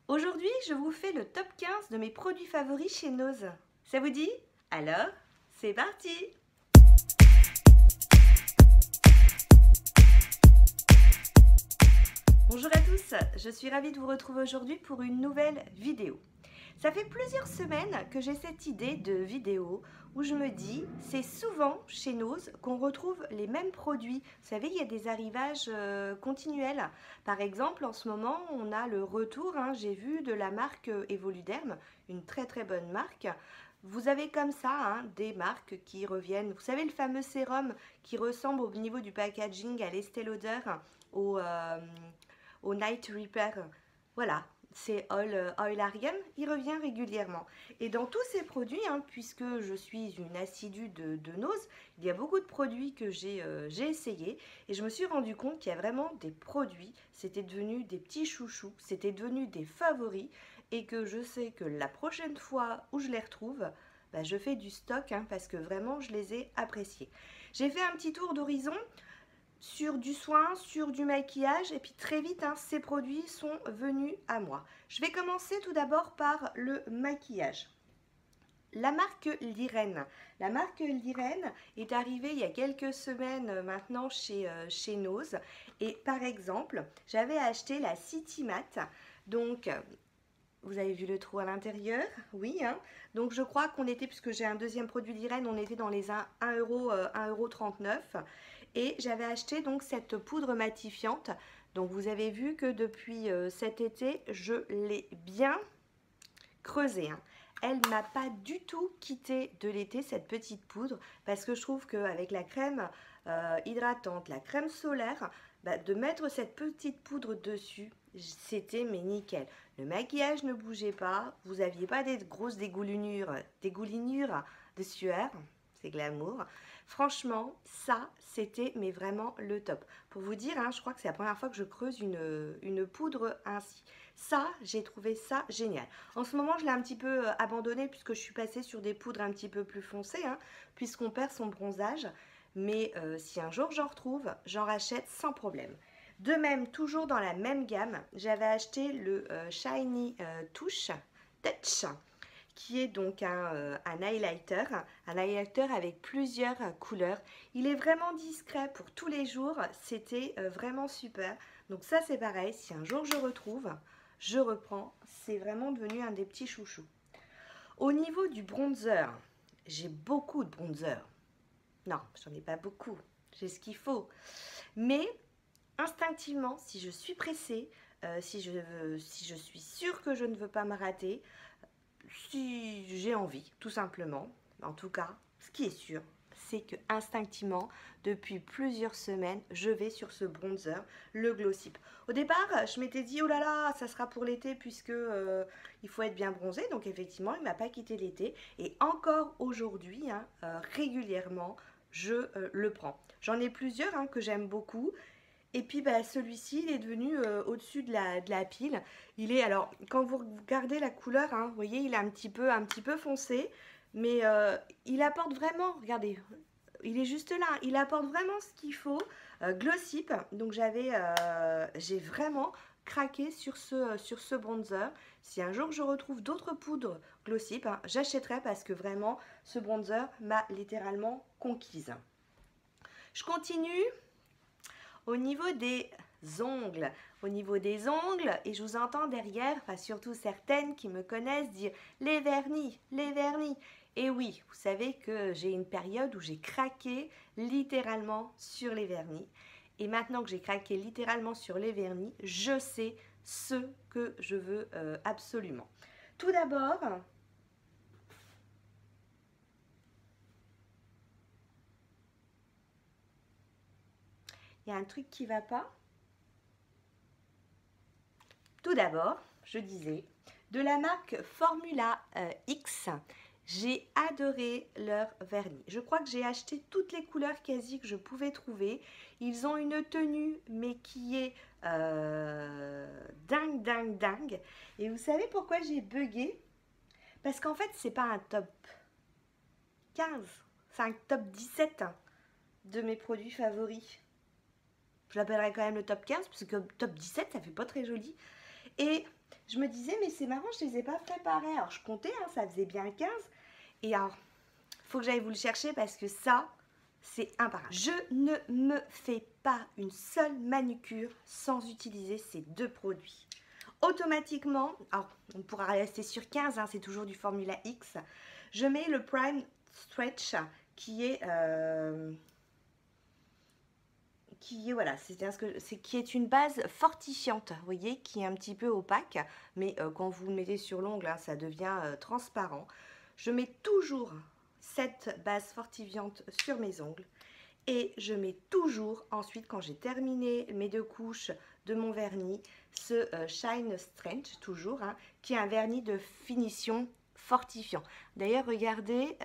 Aujourd'hui, je vous fais le top 15 de mes produits favoris chez Nose. Ça vous dit? Alors, c'est parti! Bonjour à tous, je suis ravie de vous retrouver aujourd'hui pour une nouvelle vidéo. Ça fait plusieurs semaines que j'ai cette idée de vidéo où je me dis, c'est souvent chez Nose qu'on retrouve les mêmes produits. Vous savez, il y a des arrivages continuels. Par exemple, en ce moment, on a le retour, j'ai vu, de la marque Evoluderm, une très très bonne marque. Vous avez comme ça des marques qui reviennent. Vous savez, le fameux sérum qui ressemble au niveau du packaging à l'Estée Lauder, au Night Repair. Voilà, c'est Oilarium, il revient régulièrement. Et dans tous ces produits, puisque je suis une assidue de Nose, il y a beaucoup de produits que j'ai essayés et je me suis rendu compte qu'il y a vraiment des produits, c'était devenu des petits chouchous, c'était devenu des favoris et que je sais que la prochaine fois où je les retrouve, je fais du stock parce que vraiment je les ai appréciés. J'ai fait un petit tour d'horizon sur du soin, sur du maquillage et puis très vite ces produits sont venus à moi. Je vais commencer tout d'abord par le maquillage. La marque Liren. La marque Liren est arrivée il y a quelques semaines maintenant chez Nose. Et par exemple, j'avais acheté la City Matte. Donc, vous avez vu le trou à l'intérieur? Oui. Donc, je crois qu'on était, puisque j'ai un deuxième produit Liren, on était dans les 1,39 €. Et j'avais acheté donc cette poudre matifiante. Donc, vous avez vu que depuis cet été, je l'ai bien creusée. Elle m'a pas du tout quitté de l'été, cette petite poudre, parce que je trouve qu'avec la crème hydratante, la crème solaire, de mettre cette petite poudre dessus, c'était mais nickel. Le maquillage ne bougeait pas, vous n'aviez pas des grosses dégoulinures de sueur, c'est glamour. Franchement, ça, c'était mais vraiment le top. Pour vous dire, je crois que c'est la première fois que je creuse une poudre ainsi. Ça, j'ai trouvé ça génial. En ce moment, je l'ai un petit peu abandonné puisque je suis passée sur des poudres un petit peu plus foncées, puisqu'on perd son bronzage. Mais si un jour j'en retrouve, j'en rachète sans problème. De même, toujours dans la même gamme, j'avais acheté le Shiny Touch, qui est donc un highlighter avec plusieurs couleurs. Il est vraiment discret pour tous les jours, c'était vraiment super. Donc ça c'est pareil, si un jour je retrouve, je reprends, c'est vraiment devenu un des petits chouchous. Au niveau du bronzer, j'ai beaucoup de bronzer. Non, j'en ai pas beaucoup, j'ai ce qu'il faut. Mais instinctivement, si je suis pressée, si je suis sûre que je ne veux pas me rater, si j'ai envie, tout simplement. En tout cas, ce qui est sûr, c'est que instinctivement, depuis plusieurs semaines, je vais sur ce bronzer, le Glossip. Au départ, je m'étais dit, oh là là, ça sera pour l'été puisque il faut être bien bronzé. Donc effectivement, il ne m'a pas quitté l'été. Et encore aujourd'hui, régulièrement, je le prends. J'en ai plusieurs que j'aime beaucoup. Et puis celui-ci, il est devenu au-dessus de la pile. Il est, alors, quand vous regardez la couleur, vous voyez, il est un petit peu foncé. Mais il apporte vraiment, regardez, il est juste là. Il apporte vraiment ce qu'il faut. Glossip, donc j'ai vraiment craqué sur ce bronzer. Si un jour je retrouve d'autres poudres Glossip, j'achèterai parce que vraiment, ce bronzer m'a littéralement conquise. Je continue. Au niveau des ongles, et je vous entends derrière, enfin surtout certaines qui me connaissent dire les vernis, les vernis. Et oui, vous savez que j'ai une période où j'ai craqué littéralement sur les vernis. Et maintenant que j'ai craqué littéralement sur les vernis, je sais ce que je veux absolument. Tout d'abord, il y a un truc qui ne va pas. Tout d'abord, je disais, de la marque Formula X, j'ai adoré leur vernis. Je crois que j'ai acheté toutes les couleurs quasi que je pouvais trouver. Ils ont une tenue, mais qui est dingue, dingue, dingue. Et vous savez pourquoi j'ai bugué? Parce qu'en fait, c'est pas un top 15, c'est un top 17 de mes produits favoris. Je l'appellerai quand même le top 15, parce que top 17, ça fait pas très joli. Et Je me disais, mais c'est marrant, je ne les ai pas préparés. Alors, je comptais, hein, ça faisait bien 15. Et alors, il faut que j'aille vous le chercher parce que ça, c'est imparable. Je ne me fais pas une seule manucure sans utiliser ces deux produits. Automatiquement, alors on pourra rester sur 15, hein, c'est toujours du Formula X. Je mets le Prime Stretch qui est voilà, qui est une base fortifiante, vous voyez, qui est un petit peu opaque, mais quand vous le mettez sur l'ongle, hein, ça devient transparent. Je mets toujours cette base fortifiante sur mes ongles et je mets toujours ensuite, quand j'ai terminé mes deux couches de mon vernis, ce Shine Stretch, toujours, hein, qui est un vernis de finition fortifiant. D'ailleurs, regardez,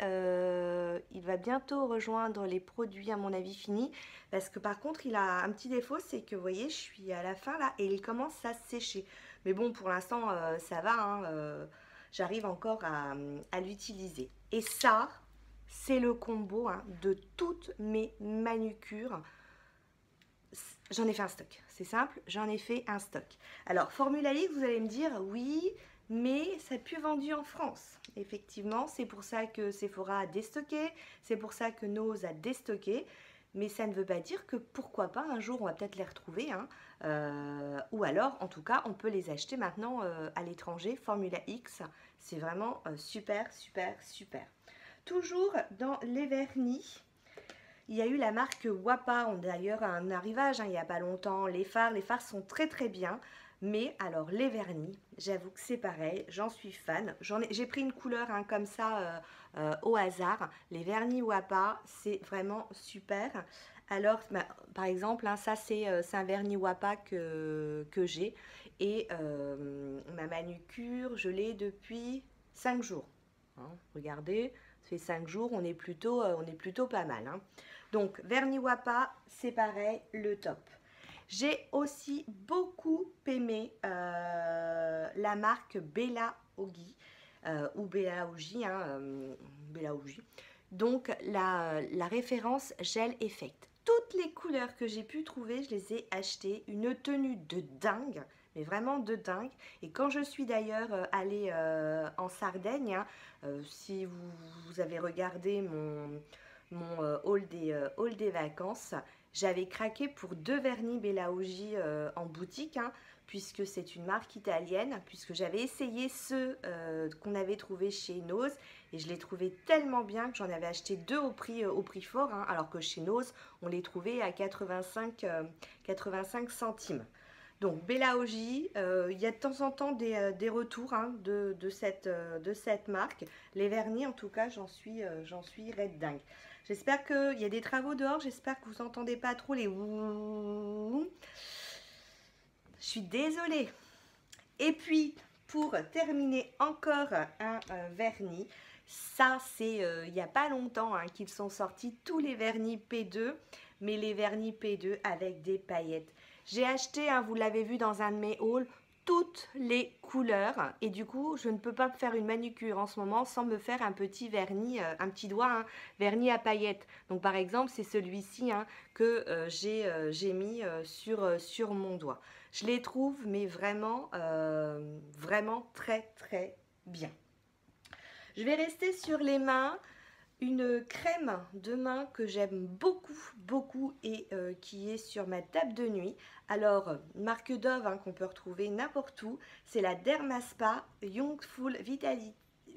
il va bientôt rejoindre les produits à mon avis finis, parce que par contre, il a un petit défaut, c'est que vous voyez, je suis à la fin là, et il commence à sécher. Mais bon, pour l'instant, ça va, hein, j'arrive encore à l'utiliser. Et ça, c'est le combo, hein, de toutes mes manucures. J'en ai fait un stock, c'est simple, j'en ai fait un stock. Alors, Formula X, vous allez me dire, oui, mais ça n'est plus vendu en France. Effectivement, c'est pour ça que Sephora a déstocké, c'est pour ça que Nose a déstocké, mais ça ne veut pas dire que pourquoi pas, un jour on va peut-être les retrouver, hein, ou alors, en tout cas, on peut les acheter maintenant à l'étranger. Formula X, c'est vraiment super, super, super. Toujours dans les vernis, il y a eu la marque Wapa, d'ailleurs un arrivage, hein, il n'y a pas longtemps. Les fards sont très très bien. Mais alors les vernis, j'avoue que c'est pareil, j'en suis fan. J'ai pris une couleur, hein, comme ça au hasard. Les vernis Wapa, c'est vraiment super. Alors bah, par exemple, hein, ça c'est un vernis Wapa que j'ai. Et ma manucure, je l'ai depuis 5 jours. Hein, regardez, ça fait 5 jours, on est plutôt pas mal. Hein. Donc, vernis Wapa, c'est pareil, le top. J'ai aussi beaucoup aimé la marque Bella Ogi, ou Bella Ogi, hein, Bella Ogi. Donc, la référence Gel Effect. Toutes les couleurs que j'ai pu trouver, je les ai achetées. Une tenue de dingue, mais vraiment de dingue. Et quand je suis d'ailleurs allée en Sardaigne, hein, si vous avez regardé mon haul des vacances, j'avais craqué pour 2 vernis Bella Ogi en boutique, hein, puisque c'est une marque italienne, puisque j'avais essayé ceux qu'on avait trouvé chez Nose, et je les trouvais tellement bien que j'en avais acheté 2 au prix fort, hein, alors que chez Nose, on les trouvait à 85 centimes. Donc Bella Ogi, il y a de temps en temps des retours, hein, de cette marque. Les vernis, en tout cas, j'en suis red dingue. J'espère qu'il y a des travaux dehors, j'espère que vous n'entendez pas trop les ouh. Je suis désolée. Et puis, pour terminer, encore un vernis. Ça, c'est il n'y a pas longtemps, hein, qu'ils sont sortis tous les vernis P2, mais les vernis P2 avec des paillettes. J'ai acheté, hein, vous l'avez vu dans un de mes hauls, toutes les couleurs, et du coup je ne peux pas faire une manucure en ce moment sans me faire un petit vernis, un petit doigt, hein, vernis à paillettes. Donc par exemple c'est celui-ci, hein, que j'ai mis sur mon doigt. Je les trouve mais vraiment vraiment très très bien. Je vais rester sur les mains. Une crème de main que j'aime beaucoup, beaucoup, et qui est sur ma table de nuit. Alors, marque Dove, hein, qu'on peut retrouver n'importe où, c'est la Dermaspa Youthful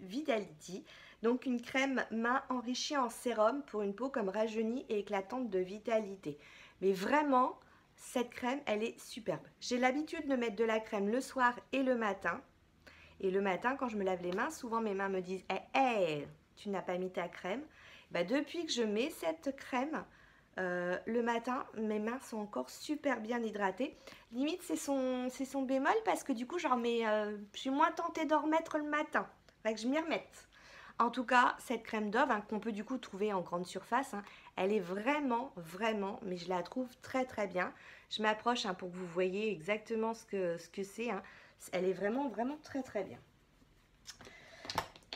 Vitality. Donc une crème main enrichie en sérum pour une peau comme rajeunie et éclatante de vitalité. Mais vraiment, cette crème, elle est superbe. J'ai l'habitude de mettre de la crème le soir et le matin. Et le matin, quand je me lave les mains, souvent mes mains me disent hey, tu n'as pas mis ta crème. Bah, depuis que je mets cette crème, le matin, mes mains sont encore super bien hydratées. Limite, c'est son bémol parce que du coup, je suis moins tentée d'en remettre le matin. Fait que je m'y remette. En tout cas, cette crème Dove, hein, qu'on peut du coup trouver en grande surface, hein, elle est vraiment, vraiment, mais je la trouve très très bien. Je m'approche, hein, pour que vous voyez exactement ce que c'est. Hein. Elle est vraiment, vraiment très très bien.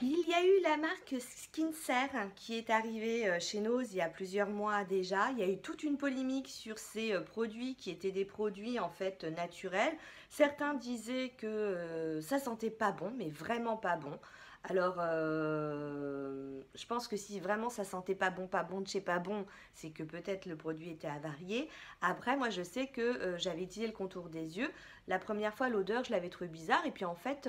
Il y a eu la marque Skincare qui est arrivée chez Nose il y a plusieurs mois déjà. Il y a eu toute une polémique sur ces produits qui étaient des produits en fait naturels. Certains disaient que ça sentait pas bon, mais vraiment pas bon. Alors, je pense que si vraiment ça sentait pas bon de chez pas bon, c'est que peut-être le produit était avarié. Après, moi je sais que j'avais utilisé le contour des yeux. La première fois, l'odeur, je l'avais trouvé bizarre. Et puis en fait,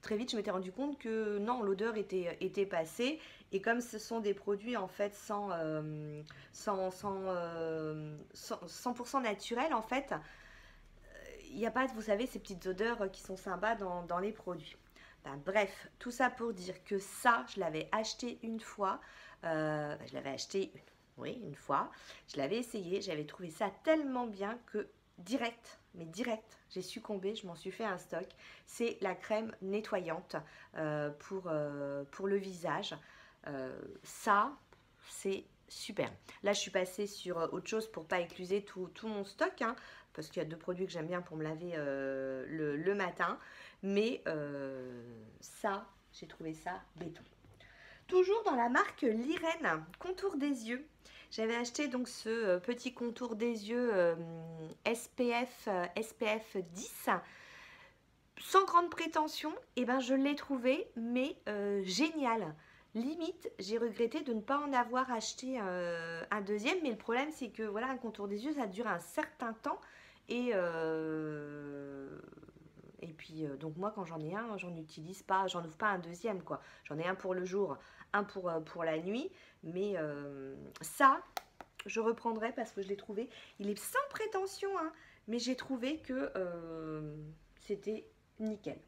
très vite, je m'étais rendu compte que non, l'odeur était passée. Et comme ce sont des produits en fait 100% naturels, en fait, il n'y a pas, vous savez, ces petites odeurs qui sont sympas dans les produits. Ben, bref, tout ça pour dire que ça, je l'avais acheté une fois. Je l'avais acheté, oui, une fois. Je l'avais essayé, j'avais trouvé ça tellement bien que direct, mais direct, j'ai succombé, je m'en suis fait un stock. C'est la crème nettoyante pour le visage. Ça, c'est super. Là, je suis passée sur autre chose pour pas écluser tout mon stock, hein, parce qu'il y a 2 produits que j'aime bien pour me laver le matin. Mais ça, j'ai trouvé ça béton. Toujours dans la marque Lirène, contour des yeux. J'avais acheté donc ce petit contour des yeux SPF 10. Sans grande prétention, et ben je l'ai trouvé, mais génial. Limite, j'ai regretté de ne pas en avoir acheté un deuxième, mais le problème c'est que voilà, un contour des yeux, ça dure un certain temps et puis donc moi quand j'en ai un, j'en utilise pas, j'en ouvre pas un deuxième quoi. J'en ai un pour le jour, un pour la nuit, mais ça, je reprendrai parce que je l'ai trouvé. Il est sans prétention, hein, mais j'ai trouvé que c'était nickel.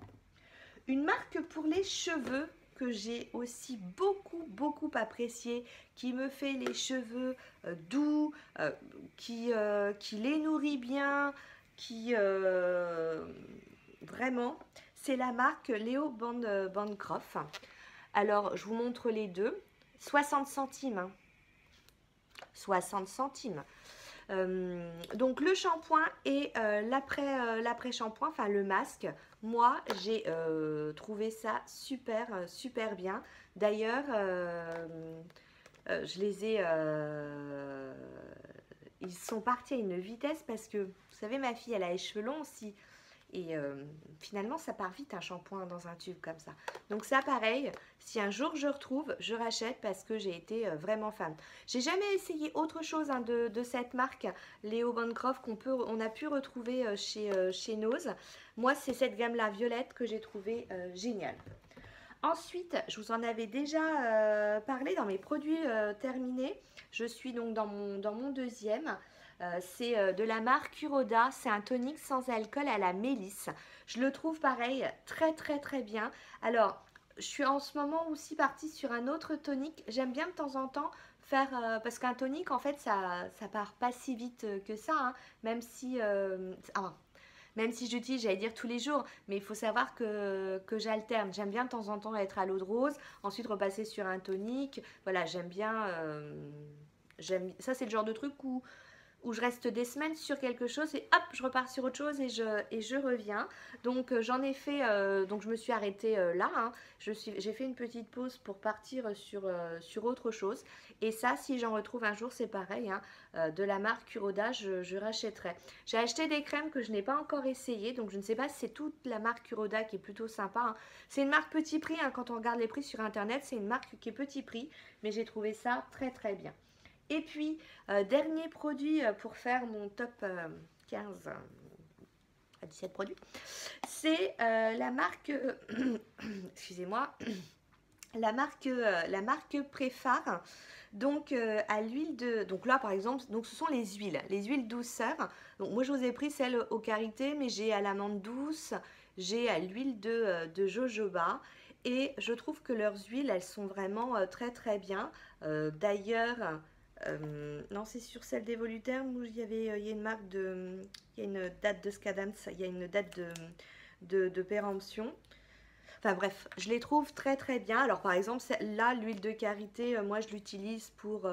Une marque pour les cheveux que j'ai aussi beaucoup apprécié, qui me fait les cheveux doux, qui les nourrit bien, qui vraiment, c'est la marque Léo Bancroft. Alors, je vous montre les deux. 60 centimes. Hein. 60 centimes. Donc le shampoing et l'après-shampoing, enfin le masque, moi j'ai trouvé ça super bien. D'ailleurs, je les ai... ils sont partis à une vitesse parce que, vous savez, ma fille, elle a les cheveux longs aussi. Et finalement, ça part vite un shampoing dans un tube comme ça. Donc ça, pareil, si un jour je retrouve, je rachète parce que j'ai été vraiment fan. J'ai jamais essayé autre chose hein, de cette marque, Léo Bancroft, on a pu retrouver chez Nose. Moi, c'est cette gamme-là, violette, que j'ai trouvé géniale. Ensuite, je vous en avais déjà parlé dans mes produits terminés. Je suis donc dans mon deuxième. C'est de la marque Kuroda, c'est un tonique sans alcool à la mélisse. Je le trouve pareil, très bien. Alors, je suis en ce moment aussi partie sur un autre tonique. J'aime bien de temps en temps faire, parce qu'un tonique en fait ça part pas si vite que ça, hein, même si, même si j'utilise, j'allais dire tous les jours, mais il faut savoir que j'alterne. J'aime bien de temps en temps être à l'eau de rose, ensuite repasser sur un tonique. Voilà, j'aime bien, ça c'est le genre de truc où je reste des semaines sur quelque chose et hop, je repars sur autre chose et je reviens. Donc j'en ai fait, donc je me suis arrêtée là. Hein. J'ai fait une petite pause pour partir sur autre chose. Et ça, si j'en retrouve un jour, c'est pareil. Hein, de la marque Kuroda, je rachèterai. J'ai acheté des crèmes que je n'ai pas encore essayées. Donc je ne sais pas si c'est toute la marque Kuroda qui est plutôt sympa. Hein. C'est une marque petit prix. Hein, quand on regarde les prix sur internet, c'est une marque qui est petit prix. Mais j'ai trouvé ça très bien. Et puis, dernier produit pour faire mon top 15 à 17 produits, c'est la marque, excusez-moi, la marque Préphare. Donc, à l'huile de... Donc là, par exemple, donc ce sont les huiles douceur. Donc moi, je vous ai pris celle au karité, mais j'ai à l'amande douce, j'ai à l'huile de jojoba. Et je trouve que leurs huiles, elles sont vraiment très bien. D'ailleurs... non, c'est sur celle d'Evoluterm où il y a une marque de... Il y a une date de Scadance, il y a une date de péremption. Enfin bref, je les trouve très bien. Alors par exemple, là, l'huile de karité, moi je l'utilise pour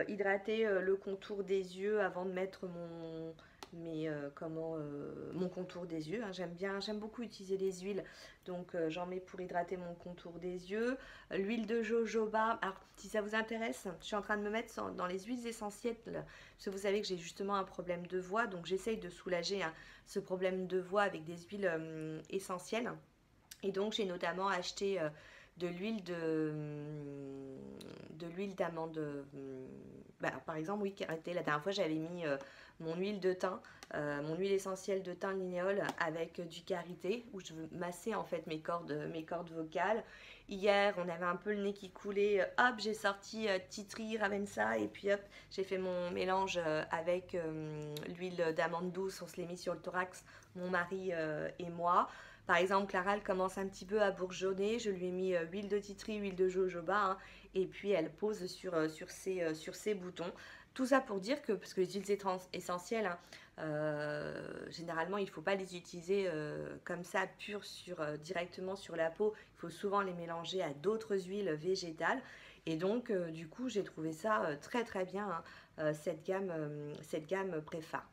hydrater le contour des yeux avant de mettre mon contour des yeux. Hein. J'aime beaucoup utiliser les huiles, donc j'en mets pour hydrater mon contour des yeux. L'huile de jojoba, alors si ça vous intéresse, je suis en train de me mettre dans les huiles essentielles, parce que vous savez que j'ai justement un problème de voix, donc j'essaye de soulager ce problème de voix avec des huiles essentielles. Et donc j'ai notamment acheté de l'huile d'amande. Par exemple, oui, la dernière fois j'avais mis mon huile de thym, mon huile essentielle de thym linéole avec du karité, où je massais en fait mes cordes vocales. Hier, on avait un peu le nez qui coulait, hop, j'ai sorti tea tree Ravensa, et puis hop, j'ai fait mon mélange avec l'huile d'amande douce, on se l'est mis sur le thorax, mon mari et moi. Par exemple, Clara, elle commence un petit peu à bourgeonner. Je lui ai mis huile de tea tree, huile de jojoba, hein, et puis elle pose sur ses boutons. Tout ça pour dire que, parce que les huiles essentielles, hein, généralement, il ne faut pas les utiliser comme ça, pures directement sur la peau. Il faut souvent les mélanger à d'autres huiles végétales. Et donc, du coup, j'ai trouvé ça très très bien, hein, cette gamme Préfa.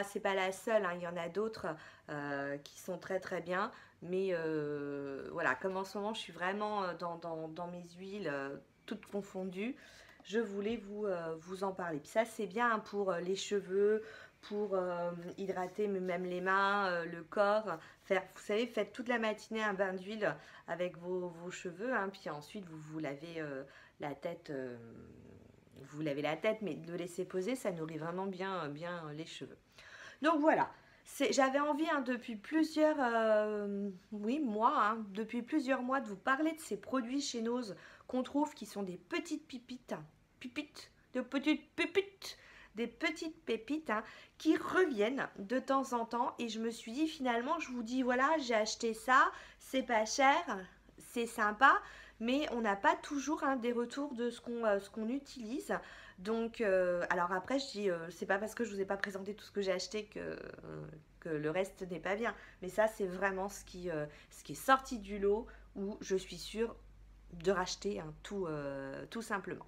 C'est pas la seule, hein, il y en a d'autres qui sont très très bien. Mais voilà, comme en ce moment je suis vraiment dans mes huiles toutes confondues, je voulais vous en parler. Puis ça c'est bien hein, pour les cheveux, pour hydrater même les mains, le corps. Vous savez, faites toute la matinée un bain d'huile avec vos cheveux, hein, puis ensuite vous lavez la tête. Vous lavez la tête, mais de le laisser poser, ça nourrit vraiment bien les cheveux. Donc voilà, j'avais envie hein, depuis plusieurs mois, hein, depuis plusieurs mois de vous parler de ces produits chez Nose qu'on trouve qui sont des petites des petites pépites hein, qui reviennent de temps en temps. Et je me suis dit finalement, je vous dis voilà, j'ai acheté ça, c'est pas cher, c'est sympa. Mais on n'a pas toujours hein, des retours de ce qu'on utilise. Donc, alors après, je dis, c'est pas parce que je vous ai pas présenté tout ce que j'ai acheté que le reste n'est pas bien. Mais ça, c'est vraiment ce qui est sorti du lot où je suis sûre de racheter hein, tout simplement.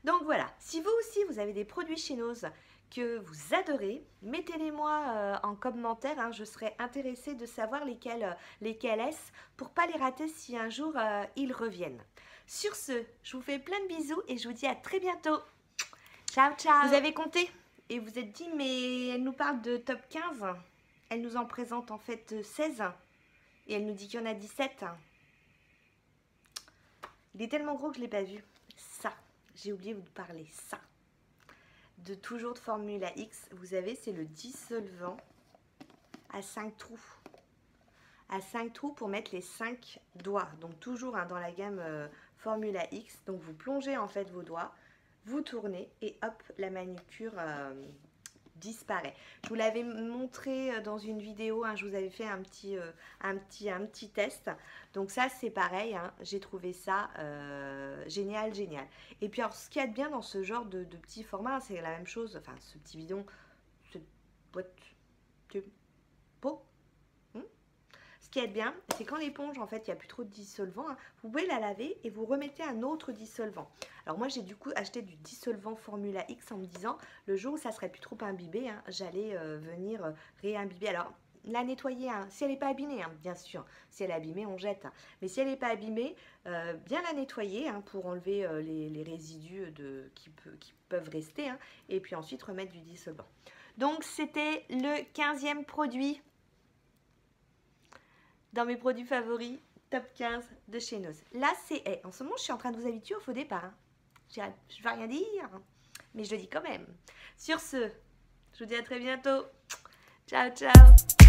Donc voilà, si vous aussi, vous avez des produits chez Nose que vous adorez, mettez-les-moi en commentaire, hein, je serais intéressée de savoir lesquels est-ce pour pas les rater si un jour ils reviennent. Sur ce, je vous fais plein de bisous et je vous dis à très bientôt. Ciao, ciao. Vous avez compté et vous êtes dit, mais elle nous parle de top 15, elle nous en présente en fait 16 et elle nous dit qu'il y en a 17. Il est tellement gros que je ne l'ai pas vu. Ça, j'ai oublié de vous parler, ça. De toujours de Formula X, vous savez, c'est le dissolvant à 5 trous. À 5 trous pour mettre les 5 doigts. Donc toujours hein, dans la gamme Formula X. Donc vous plongez en fait vos doigts, vous tournez et hop, la manucure disparaît. Je vous l'avais montré dans une vidéo, hein, je vous avais fait un petit test. Donc ça c'est pareil, hein, j'ai trouvé ça génial. Et puis alors ce qu'il y a de bien dans ce genre de petit format, c'est la même chose, enfin ce petit bidon, cette boîte de pot. Ce qui est bien, c'est quand l'éponge, en fait, il n'y a plus trop de dissolvant, hein, vous pouvez la laver et vous remettez un autre dissolvant. Alors moi, j'ai du coup acheté du dissolvant Formula X en me disant, le jour où ça serait plus trop imbibé, hein, j'allais venir réimbiber. Alors, la nettoyer, hein, si elle n'est pas abîmée, hein, bien sûr. Si elle est abîmée, on jette. Hein. Mais si elle n'est pas abîmée, bien la nettoyer hein, pour enlever les résidus qui peuvent rester. Hein, et puis ensuite, remettre du dissolvant. Donc, c'était le 15e produit dans mes produits favoris, top 15 de chez Nose. Là, c'est... en ce moment, je suis en train de vous habituer au faux départ. Hein. Je ne vais rien dire, mais je le dis quand même. Sur ce, je vous dis à très bientôt. Ciao, ciao.